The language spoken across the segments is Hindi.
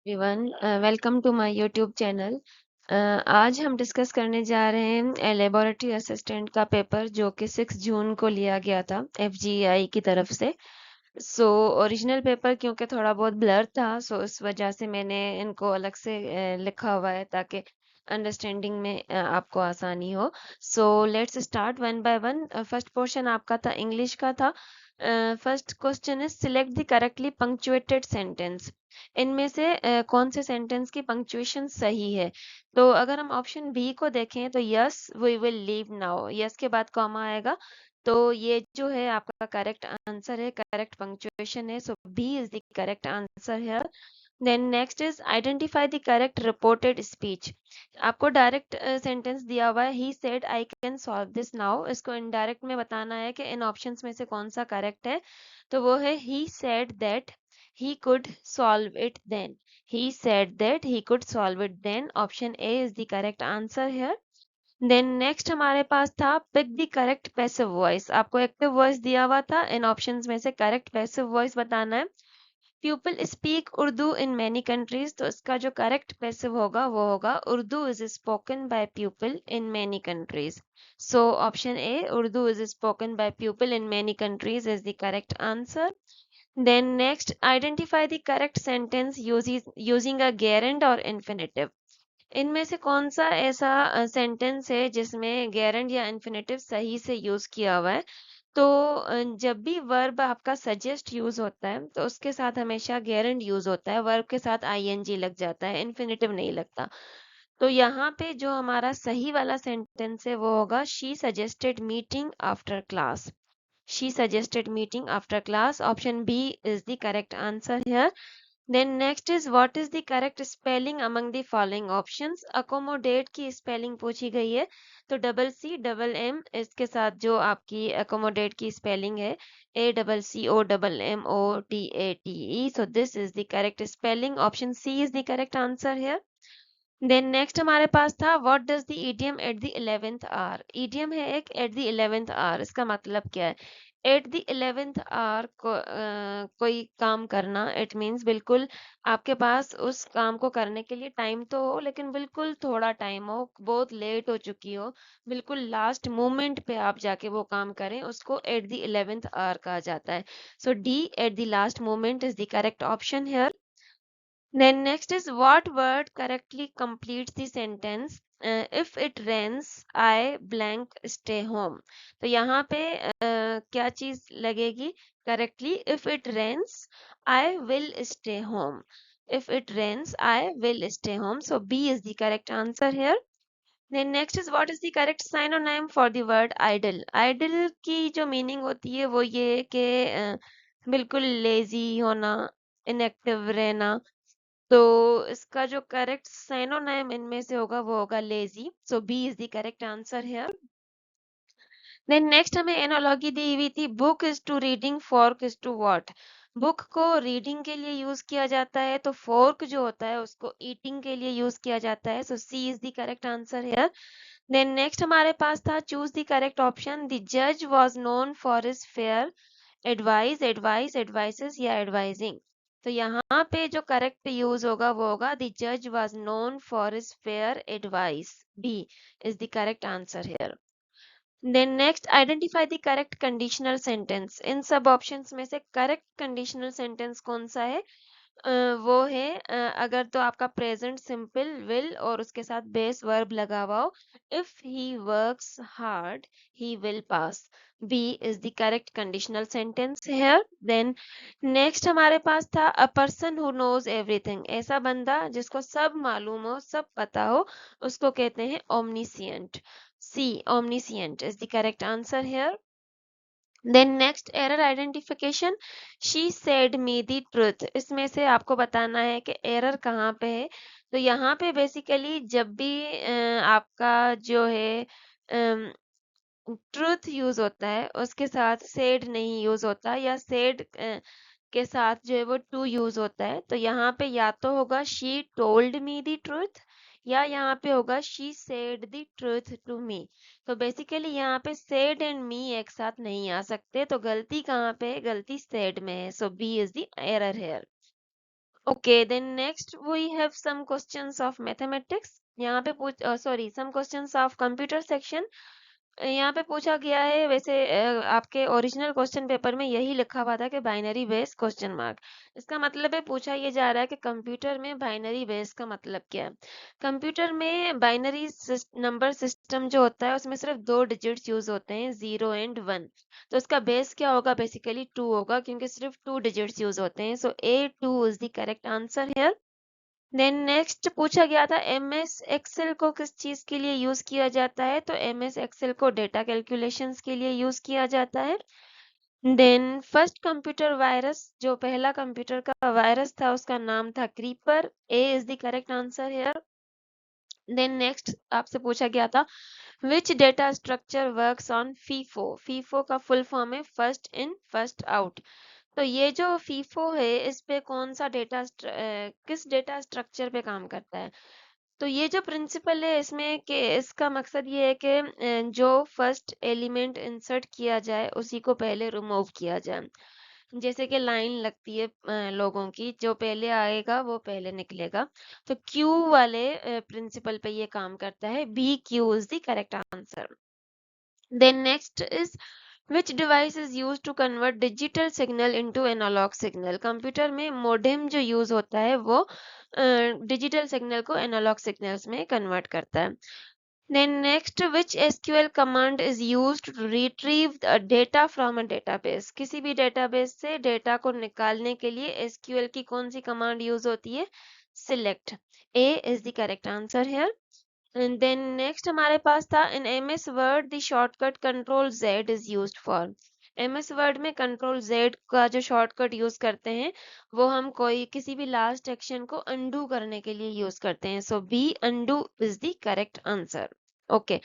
Everyone, welcome to my YouTube channel. आज हम डिस्कस करने जा रहे हैं लेबोरेटरी असिस्टेंट का पेपर जो कि 6 जून को लिया गया था एफजीआई की तरफ से। सो ओरिजिनल पेपर क्योंकि थोड़ा बहुत ब्लर था, सो इस वजह से मैंने इनको अलग से लिखा हुआ है ताकि अंडरस्टैंडिंग में आपको आसानी हो। So let's start one by one. First portion आपका था इंग्लिश का था। First question is select the correctly punctuated sentence. इनमें से कौन से सेंटेंस की पंक्चुएशन सही है? तो अगर हम ऑप्शन बी को देखें तो yes we will leave now, yes के बाद कॉमा आएगा, तो ये जो है आपका करेक्ट आंसर है, करेक्ट पंक्चुएशन है। So B is the correct answer here. Then next is identify the correct reported speech. आपको डायरेक्ट सेंटेंस दिया हुआ है he said I can solve this now, इसको इनडायरेक्ट में बताना है कि इन ऑप्शंस में से कौन सा करेक्ट है। तो वो है he said that he could solve it then. He said that he could solve it then. Option A is the correct answer here. Then next हमारे पास था pick the correct passive voice. आपको active voice दिया हुआ था, इन options में से correct passive voice बताना है। People speak Urdu in many countries, तो इसका जो correct passive होगा वो होगा Urdu is spoken by people in many countries. So option A, Urdu is spoken by people in many countries is the correct answer. Then next, identify the correct sentence using a gerund or infinitive. इनमें से कौन सा ऐसा सेंटेंस है जिसमें gerund या infinitive सही से यूज किया हुआ है? तो जब भी वर्ब आपका सजेस्ट यूज होता है तो उसके साथ हमेशा gerund यूज होता है, वर्ब के साथ ing लग जाता है, infinitive नहीं लगता। तो यहाँ पे जो हमारा सही वाला सेंटेंस है वो होगा she suggested meeting after class. She suggested meeting after class. Option B is the correct answer here. Then next is what is the correct spelling among the following options? Accommodate की spelling पूछी गई है, तो डबल सी डबल एम इसके साथ जो आपकी accommodate की spelling है ACCOMMODATE. So this is the correct spelling. Option C is the correct answer here. Then next हमारे पास था what does the idiom at the 11th hour. Idiom है एक एट द 11th आवर, इसका मतलब क्या है? एट द 11th आवर कोई काम करना, इट मीन्स बिल्कुल आपके पास उस काम को करने के लिए टाइम तो हो लेकिन बिल्कुल थोड़ा टाइम हो, बहुत लेट हो चुकी हो, बिल्कुल लास्ट मोमेंट पे आप जाके वो काम करें, उसको एट द 11th आवर कहा जाता है। So D at the last moment is the correct option here. Then next is what word correctly completes the sentence? If it rains, I blank stay home. तो यहाँ पे क्या चीज लगेगी correctly? If it rains, I will stay home. If it rains, I will stay home. So B is the correct answer here. Then next is what is the correct synonym for the word idle? Idle की जो meaning होती है वो ये है कि बिल्कुल lazy होना, inactive रहना। तो इसका जो करेक्ट साइनोनाइम इनमें से होगा वो होगा lazy. So B is the correct answer here. Then next हमें एनोलॉजी दी हुई थी book is to reading, fork is to what. Book को रीडिंग के लिए यूज किया जाता है, तो फोर्क जो होता है उसको ईटिंग के लिए यूज किया जाता है। So C is the correct answer here. Then next हमारे पास था choose the correct option. The जज was known for his fair advice, advice, advices या एडवाइजिंग। तो यहाँ पे जो करेक्ट यूज होगा वो होगा द जज was known for his fair advice. B is the correct answer here. Then next identify the correct conditional sentence. इन सब ऑप्शंस में से करेक्ट कंडीशनल सेंटेंस कौन सा है? वो है अगर तो आपका प्रेजेंट सिंपल विल और उसके साथ बेस वर्ब लगा हुआ हो। If he works hard he will pass. B is the correct conditional sentence here. Then next हमारे पास था a person who knows everything. ऐसा बंदा जिसको सब मालूम हो, सब पता हो, उसको कहते हैं omniscient. C omniscient is the correct answer here. Then next error identification. She said me the truth. इसमें से आपको बताना है कि एरर कहाँ पे है। तो यहाँ पे बेसिकली जब भी आपका जो है ट्रुथ यूज होता है उसके साथ सेड नहीं यूज होता, या सेड के साथ जो है वो टू यूज होता है। तो यहाँ पे या तो होगा she told me the truth, या यहाँ पे होगा she said the truth to me. तो बेसिकली यहाँ पे सेड एंड मी एक साथ नहीं आ सकते, तो गलती कहाँ पे है? गलती सेड में है। So B is the error here. Okay, then next we have some questions of mathematics. यहाँ पे some questions of computer section. यहाँ पे पूछा गया है, वैसे आपके ओरिजिनल क्वेश्चन पेपर में यही लिखा हुआ था कि बाइनरी बेस क्वेश्चन मार्क। इसका मतलब है पूछा ये जा रहा है कि कंप्यूटर में बाइनरी बेस का मतलब क्या है। कंप्यूटर में बाइनरी नंबर सिस्टम जो होता है उसमें सिर्फ 2 डिजिट्स यूज होते हैं, 0 एंड 1। तो इसका बेस क्या होगा, बेसिकली 2 होगा, क्योंकि सिर्फ 2 डिजिट्स यूज होते हैं। So A2 is the correct answer here. Then next पूछा गया था MS एक्सेल को किस चीज के लिए यूज किया जाता है, तो MS एक्सेल को डेटा कैलकुलेशंस के लिए यूज किया जाता है। देन फर्स्ट कंप्यूटर वायरस, जो पहला कंप्यूटर का वायरस था उसका नाम था creeper. A is the correct answer here. Then next आपसे पूछा गया था which data structure works on FIFO. FIFO का फुल फॉर्म है फर्स्ट इन फर्स्ट आउट। तो ये जो फीफो है इस पे कौन सा किस डेटा स्ट्रक्चर पे काम करता है। तो ये जो प्रिंसिपल है इसमें कि इसका मकसद ये है कि जो फर्स्ट एलिमेंट इंसर्ट किया जाए उसी को पहले रिमूव किया जाए। जैसे कि लाइन लगती है लोगों की, जो पहले आएगा वो पहले निकलेगा। तो क्यू वाले प्रिंसिपल पे ये काम करता है। BQ is the correct answer. Then next is which device is used to convert digital signal into analog signal। Computer में मोडेम जो यूज होता है वो डिजिटल सिग्नल को एनालॉग सिग्नल्स में कन्वर्ट करता है। Then next, which SQL command is used to retrieve the data from a database। किसी भी डेटाबेस से डेटा को निकालने के लिए SQL की कौन सी कमांड यूज होती है, select। A is the correct answer here। And then next हमारे पास था in MS Word the shortcut Control Z is used for। MS Word में Control Z का जो शॉर्टकट यूज करते हैं वो हम कोई किसी भी लास्ट एक्शन को अनडू करने के लिए यूज करते हैं। So B undo is the correct answer। Okay,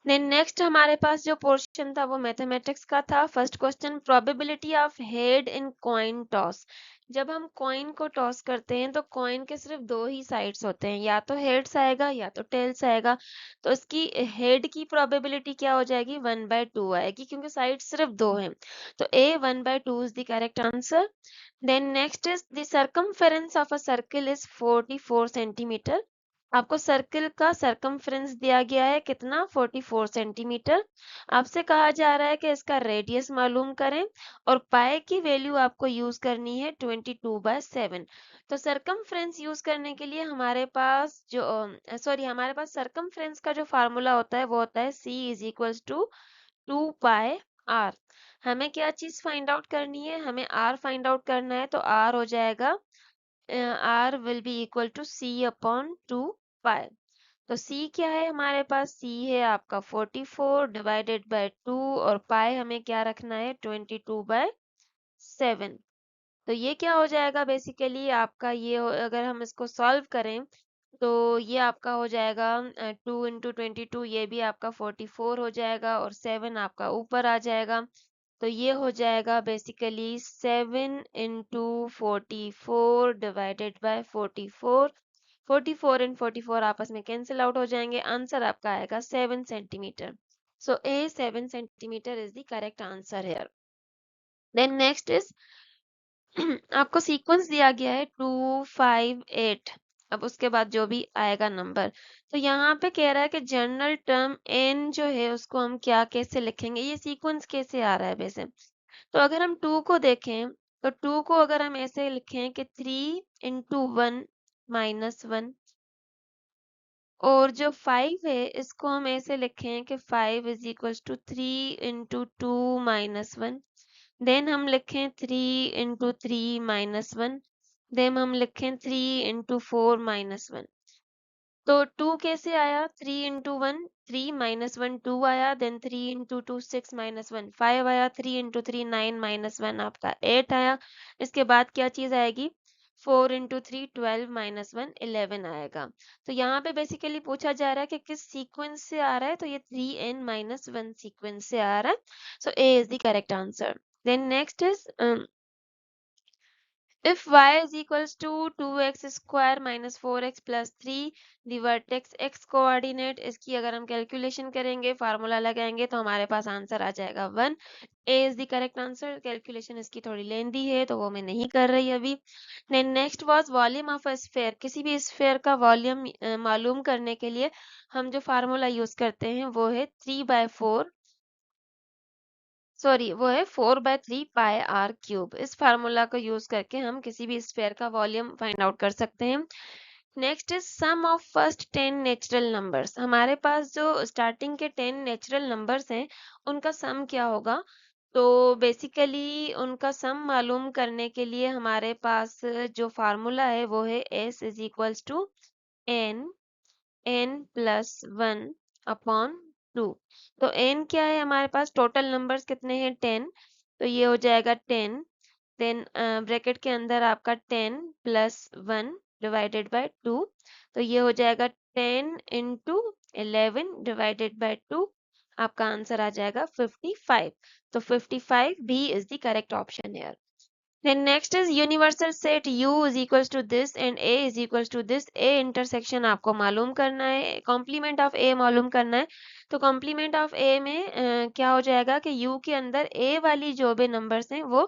then next हमारे पास जो पोर्शन था वो मैथमेटिक्स का था। First question, probability of head in coin toss. जब हम कॉइन को टॉस करते हैं तो कॉइन के सिर्फ 2 ही साइड्स होते हैं, या तो हेड्स आएगा या तो टेल्स आएगा। तो इसकी हेड की प्रोबेबिलिटी क्या हो जाएगी, 1/2 आएगी, क्योंकि साइड सिर्फ 2 हैं। तो A 1/2 is the correct answer. Then next is the circumference of a circle is 44 centimetre. आपको सर्किल का सरकमफ्रेंस दिया गया है कितना, 44 सेंटीमीटर। आपसे कहा जा रहा है कि इसका रेडियस मालूम करें और पाई की वैल्यू आपको यूज करनी है 22/7। तो सरकमफ्रेंस यूज करने के लिए हमारे पास हमारे पास सरकमफ्रेंस का जो फार्मूला होता है वो होता है C is equals to 2πr। हमें क्या चीज फाइंड आउट करनी है, हमें R फाइंड आउट करना है। तो R हो जाएगा R will be equal to C upon 2π। तो C क्या है हमारे पास, C है आपका 44 डिवाइडेड बाय 2 और पाई हमें क्या रखना है 22/7। तो ये क्या हो जाएगा, बेसिकली आपका अगर हम इसको सॉल्व करें तो ये आपका हो जाएगा 2 इंटू 22, ये भी आपका 44 हो जाएगा और 7 आपका ऊपर आ जाएगा। तो ये हो जाएगा basically 7 into 44 divided by 44। 44 and 44 आपस में कैंसिल आउट हो जाएंगे, आंसर आपका आएगा 7 centimetre. So A 7 centimetre is the correct answer here. Then next is आपको सीक्वेंस दिया गया है 2 5 8। अब उसके बाद जो भी आएगा नंबर, तो यहाँ पे कह रहा है कि जनरल टर्म n जो है उसको हम क्या कैसे लिखेंगे, ये सीक्वेंस कैसे आ रहा है वैसे। तो अगर हम 2 को देखें तो 2 को अगर हम ऐसे लिखें कि 3 इंटू 1 -1, और जो 5 है इसको हम ऐसे लिखें कि 5 इज इक्वल्स टू 3 इंटू 2 -1। देन हम लिखें 3 इंटू 3 -1। देन हम लिखें 3 इंटू 4 -1। तो 2 कैसे आया, 3 इंटू 1 3 -1 2 आया। देन 3 इंटू 2 6 -1 5 आया। 3 इंटू 3 9 -1 आपका 8 आया। इसके बाद क्या चीज आएगी, 4 इंटू 3 12 -1 11 आएगा। तो यहाँ पे बेसिकली पूछा जा रहा है कि किस सीक्वेंस से आ रहा है, तो ये 3n-1 सीक्वेंस से आ रहा है। So A is the correct answer. Then next is If y is equals to 2x square minus 4x plus 3 the vertex x coordinate, इसकी अगर हम कैलकुलेशन करेंगे, फार्मूला लगाएंगे तो हमारे पास आंसर आ जाएगा 1. A is the correct answer. Calculation इसकी थोड़ी लेंदी है तो वो मैं नहीं कर रही अभी. Then next was volume of a sphere. किसी भी स्फेयर का वॉल्यूम मालूम करने के लिए हम जो फार्मूला यूज करते हैं वो है 3/4, सॉरी वो है 4/3 पाई आर क्यूब. इस फार्मूला को यूज करके हम किसी भी स्फेयर का वॉल्यूम फाइंड आउट कर सकते हैं. Next is sum of first 10 natural numbers. हमारे पास जो स्टार्टिंग के 10 नेचुरल नंबर्स हैं उनका सम क्या होगा. तो बेसिकली उनका सम मालूम करने के लिए हमारे पास जो फार्मूला है वो है s is equals to n plus 1 upon 2. तो n क्या है हमारे पास, टोटल नंबर्स कितने हैं 10, तो ये हो जाएगा 10. देन ब्रैकेट के अंदर आपका 10 प्लस 1 डिवाइडेड बाय 2, तो ये हो जाएगा 10 इंटू 11 डिवाइडेड बाय 2. आपका आंसर आ जाएगा 55. तो 55 B is the correct option है. Then next is universal set u is equals to this and a is equals to this. A intersection आपको मालूम करना है, complement of a मालूम करना है. तो complement of a में क्या हो जाएगा कि u के अंदर a वाली जो भी नंबर्स हैं वो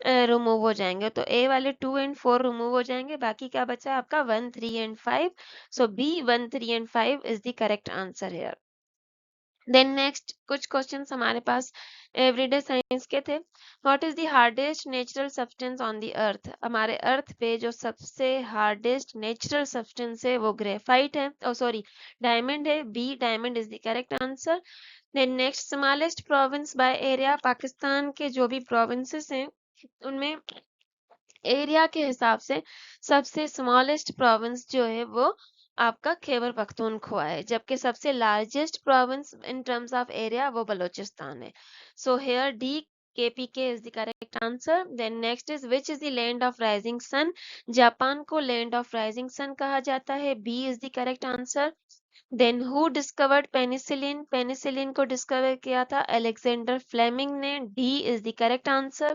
रिमूव हो जाएंगे. तो a वाले 2 and 4 रिमूव हो जाएंगे. बाकी क्या बचा आपका 1, 3 and 5. So B 1, 3 and 5 is the correct answer here. Then next कुछ क्वेश्चंस हमारे पास एवरीडे साइंस के थे. What is the hardest natural substance on the earth. हमारे अर्थ पे जो सबसे हार्डेस्ट नेचुरल सब्सटेंस है वो ग्रेफाइट है, ओ सॉरी डायमंड है. B diamond is the correct answer. Then next smallest province by area. Pakistan के जो भी प्रोविंसेस हैं उनमें एरिया के हिसाब से सबसे स्मॉलेस्ट प्रोविंस जो है वो आपका खैबर पख्तूनख्वा है, जबकि सबसे largest province in terms of area वो बलोचिस्तान है. So here D KPK is the correct answer. Then next is which is the land of rising sun. Japan को land of rising sun कहा जाता है. B is the correct answer. Then who discovered penicillin. Penicillin को डिस्कवर किया था अलेक्जेंडर फ्लेमिंग ने. D is the correct answer.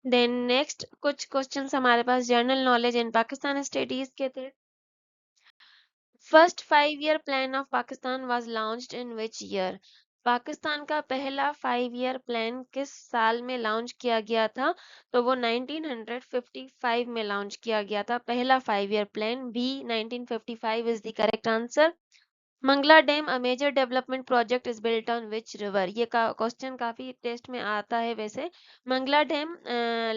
Then next कुछ क्वेश्चंस हमारे पास general knowledge in Pakistan studies के थे. First 5 year plan of Pakistan was launched in which year. Pakistan का पहला 5 ईयर प्लान किस साल में लॉन्च किया गया था. तो वो 1955 में लॉन्च किया गया था पहला 5 year plan. B 1955 is the correct answer. Mangla dam a major development project is built on which river. ये क्वेश्चन काफी टेस्ट में आता है वैसे. Mangla dam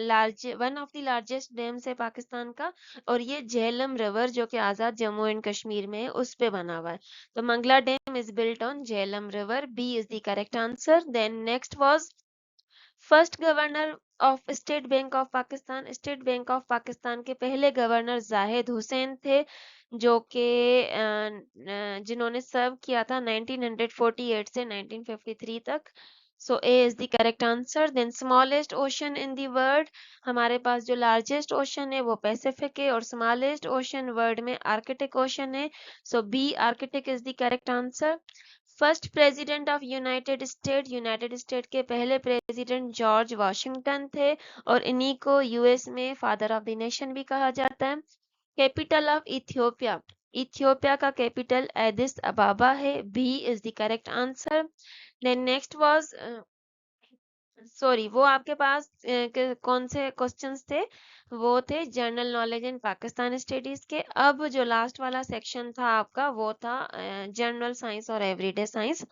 large one of the largest dams है पाकिस्तान का, और ये झेलम रिवर जो कि आजाद जम्मू एंड कश्मीर में है उस पे बना हुआ है. तो Mangla dam is built on Jhelum river. B is the correct answer. Then next was first governor of State Bank of Pakistan. State Bank of Pakistan के पहले गवर्नर जाहिद हुसैन थे, जो कि जिन्होंने सर्व किया था 1948 से 1953 तक. So A is the correct answer. Then smallest ocean in the world. हमारे पास जो लार्जेस्ट ओशन है वो पैसिफिक है, और स्मॉलेस्ट ओशन वर्ल्ड में आर्कटिक ओशन है. So B Arctic is the correct answer. First president of United State. United State के पहले प्रेसिडेंट जॉर्ज वाशिंगटन थे, और इन्हीं को यूएस में फादर ऑफ द नेशन भी कहा जाता है. Capital of Ethiopia. इथियोपिया का कैपिटल एडिस अबाबा है. B is the correct answer. Then next was sorry वो आपके पास कौन से क्वेश्चंस थे, वो थे general knowledge in Pakistan studies के. अब जो लास्ट वाला सेक्शन था आपका वो था जनरल साइंस और everyday science.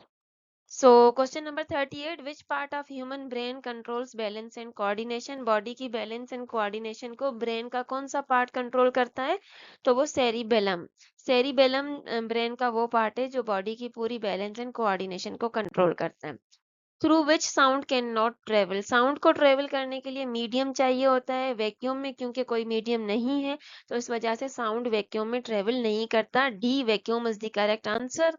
So question number 38, which part of human brain controls balance and coordination. Body की बैलेंस एंड कोऑर्डिनेशन को ब्रेन का कौन सा पार्ट कंट्रोल करता है. तो वो सेरिबेलम. सेरिबेलम ब्रेन का वो पार्ट है जो बॉडी की पूरी बैलेंस एंड कोऑर्डिनेशन को कंट्रोल करता है. Through which sound can not travel. Sound को ट्रेवल करने के लिए मीडियम चाहिए होता है. वैक्यूम में क्योंकि कोई मीडियम नहीं है तो इस वजह से साउंड वैक्यूम में ट्रेवल नहीं करता. D vacuum is the correct answer.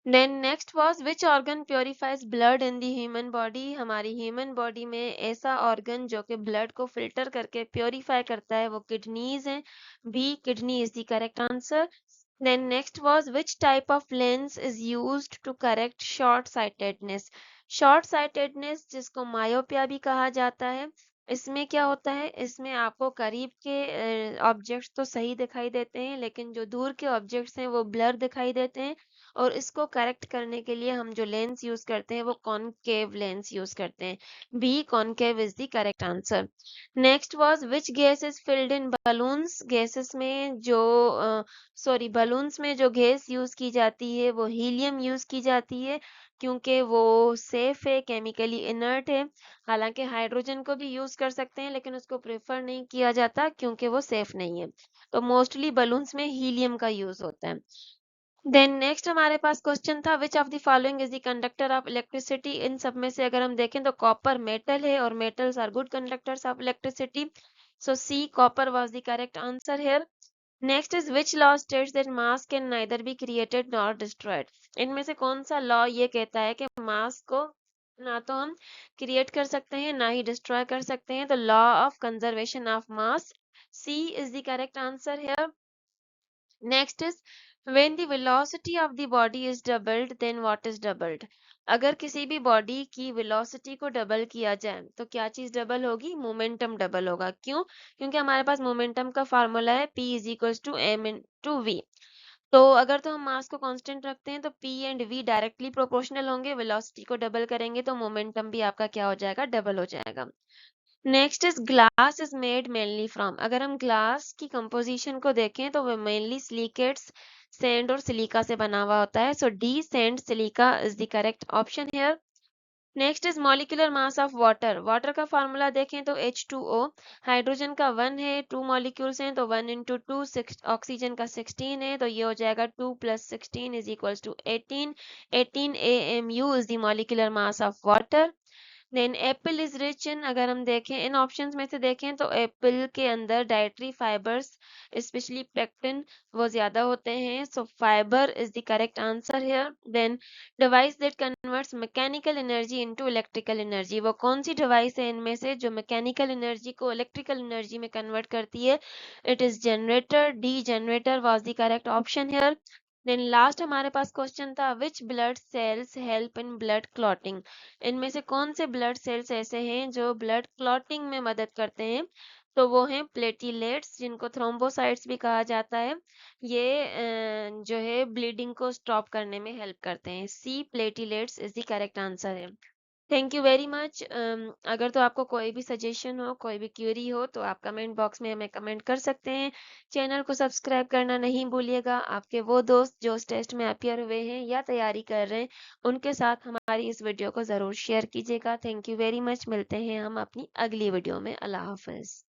Then next was which organ purifies blood in the human body. हमारी ह्यूमन बॉडी में ऐसा ऑर्गन जो कि ब्लड को फिल्टर करके प्योरीफाई करता है वो किडनीज हैं. B kidney is the correct answer. Then next was which type of lens is used to correct short sightedness. Short sightedness जिसको मायोपिया भी कहा जाता है इसमें क्या होता है, इसमें आपको करीब के ऑब्जेक्ट्स तो सही दिखाई देते हैं, लेकिन जो दूर के ऑब्जेक्ट्स हैं वो ब्लर दिखाई देते हैं। और इसको करेक्ट करने के लिए हम जो लेंस यूज करते हैं वो कॉनकेव लेंस यूज करते हैं। B concave is the correct answer. Next was which gas is filled in balloons. Gases में जो बलून्स में जो गैस यूज की जाती है वो हीलियम यूज की जाती है, क्योंकि वो सेफ है, केमिकली इनर्ट है। हालांकि हाइड्रोजन को भी यूज कर सकते हैं, लेकिन उसको प्रेफर नहीं किया जाता क्योंकि वो सेफ नहीं है। तो मोस्टली बलून्स में हीलियम का यूज होता है। देन नेक्स्ट हमारे पास क्वेश्चन था which of the following is the conductor of electricity. इन सब में से अगर हम देखें तो कॉपर मेटल है और metals are good conductors of electricity. So C copper was the correct answer here. Next is which law states that mass can neither be created nor destroyed. इनमें से कौन सा लॉ ये कहता है कि मास को ना तो हम क्रिएट कर सकते हैं ना ही डिस्ट्रॉय कर सकते हैं। तो law of conservation of mass, C is the correct answer here. Next is when the velocity of the body is doubled then what is doubled। अगर किसी भी बॉडी की वेलोसिटी को डबल किया जाए तो क्या चीज डबल होगी, मोमेंटम डबल होगा। क्यों? क्योंकि हमारे पास मोमेंटम का फार्मूला है P is equal to M into V. तो अगर तो हम मास को कांस्टेंट रखते हैं तो P and V directly proportional होंगे, वेलोसिटी को डबल करेंगे तो मोमेंटम भी आपका क्या हो जाएगा, डबल हो जाएगा। Next is glass is made mainly from. अगर हम ग्लास की कंपोजिशन को देखें तो वो मेनली सिलिकेट्स, सैंड और सिलिका से बना हुआ होता है। So D sand silica is the correct option here. Next is molecular mass of water. Water का फार्मूला देखें तो H2O। हाइड्रोजन का 1 है, 2 मॉलिक्यूल्स हैं तो 1 इंटू टू, ऑक्सीजन का 16 है तो ये हो जाएगा 2 plus 16 is equals to 18। 18 AMU is the molecular mass of water. Then apple is rich in, अगर हम देखें इन ऑप्शंस में से देखें तो एप्पल के अंदर डाइटरी फाइबर्स स्पेशली पेक्टिन वो ज्यादा होते हैं। So fibre is the correct answer here. Then device that converts mechanical energy into electrical energy. वो कौन सी डिवाइस है इनमें से जो मैकेनिकल एनर्जी को इलेक्ट्रिकल एनर्जी में कन्वर्ट करती है? It is generator. D generator was the correct option here. Then last हमारे पास क्वेश्चन था which blood cells help in blood clotting. इनमें से कौन से ब्लड सेल्स ऐसे हैं जो ब्लड क्लॉटिंग में मदद करते हैं? तो वो हैं प्लेटिलेट्स, जिनको थ्रोम्बोसाइट्स भी कहा जाता है। ये जो है ब्लीडिंग को स्टॉप करने में हेल्प करते हैं। C platelets is the correct answer है। Thank you very much. अगर तो आपको कोई भी सजेशन हो, कोई भी क्वेरी हो तो आप कमेंट बॉक्स में हमें कमेंट कर सकते हैं। चैनल को सब्सक्राइब करना नहीं भूलिएगा। आपके वो दोस्त जो इस टेस्ट में अपियर हुए हैं या तैयारी कर रहे हैं उनके साथ हमारी इस वीडियो को ज़रूर शेयर कीजिएगा। Thank you very much. मिलते हैं हम अपनी अगली वीडियो में। अल्लाह हाफिज़।